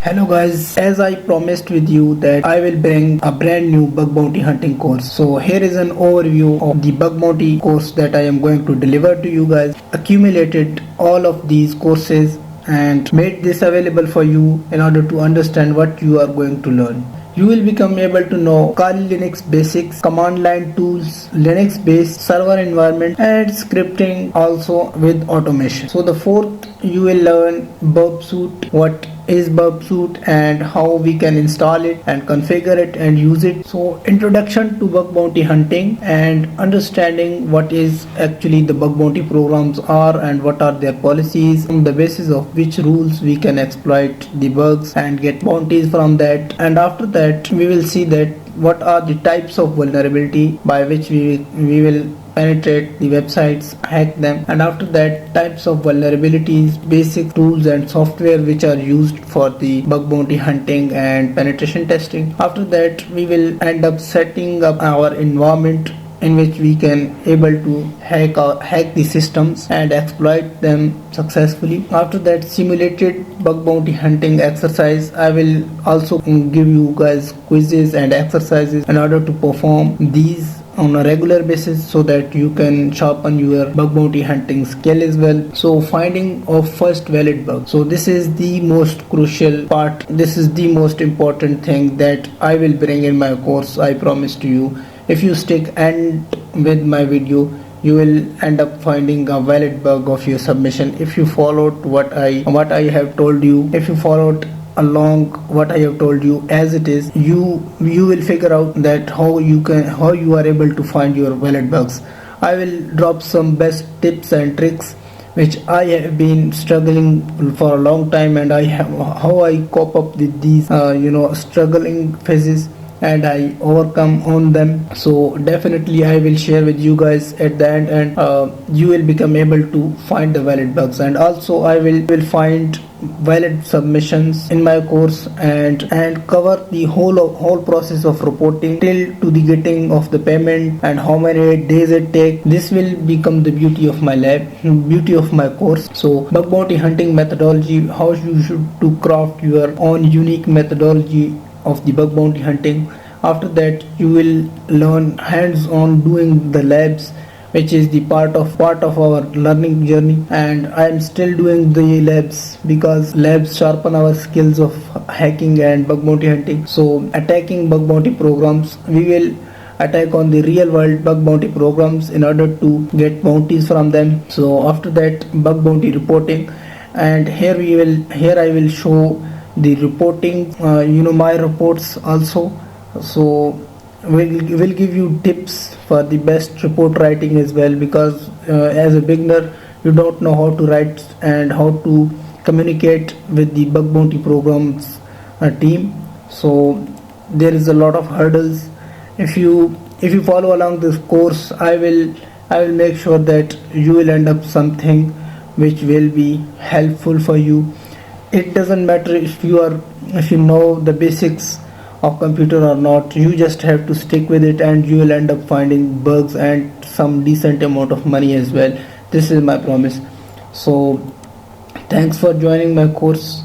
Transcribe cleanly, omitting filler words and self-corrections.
Hello guys, as I promised with you that I will bring a brand new bug bounty hunting course. So here is an overview of the bug bounty course that I am going to deliver to you guys. Accumulated all of these courses and made this available for you in order to understand what you are going to learn. You will become able to know Kali Linux basics, command line tools, Linux based server environment and scripting also with automation. So the fourth, you will learn burp suite, what is burp suite and how we can install it and configure it and use it. So introduction to bug bounty hunting and understanding what is actually the bug bounty programs are and what are their policies, on the basis of which rules we can exploit the bugs and get bounties from that. And after that we will see that what are the types of vulnerability by which we will penetrate the websites, hack them, and after that types of vulnerabilities, basic tools and software which are used for the bug bounty hunting and penetration testing. After that we will end up setting up our environment in which we can able to hack the systems and exploit them successfully. After that simulated bug bounty hunting exercise, I will also give you guys quizzes and exercises in order to perform these on a regular basis so that you can sharpen your bug bounty hunting skill as well. So finding of first valid bug, so this is the most crucial part, this is the most important thing that I will bring in my course, I promise to you. If you stick and with my video, you will end up finding a valid bug of your submission. If you followed what I have told you, if you followed along what I have told you as it is, you will figure out that how you are able to find your valid bugs. I will drop some best tips and tricks which I have been struggling for a long time, and how I cope up with these struggling phases and I overcome on them. So definitely I will share with you guys at the end, and you will become able to find the valid bugs. And also I will find valid submissions in my course and cover the whole process of reporting till to the getting of the payment and how many days it take. This will become the beauty of my beauty of my course. So bug bounty hunting methodology, how you should to craft your own unique methodology of the bug bounty hunting. After that you will learn hands-on doing the labs, which is the part of our learning journey, and I am still doing the labs because labs sharpen our skills of hacking and bug bounty hunting. So attacking bug bounty programs, we will attack on the real world bug bounty programs in order to get bounties from them. So after that bug bounty reporting, and here I will show the reporting, my reports also. So we'll give you tips for the best report writing as well, because as a beginner you don't know how to write and how to communicate with the bug bounty programs team. So there is a lot of hurdles. If you follow along this course, I will make sure that you will end up something which will be helpful for you. It doesn't matter if you know the basics of computer or not, you just have to stick with it and you will end up finding bugs and some decent amount of money as well. This is my promise. So thanks for joining my course.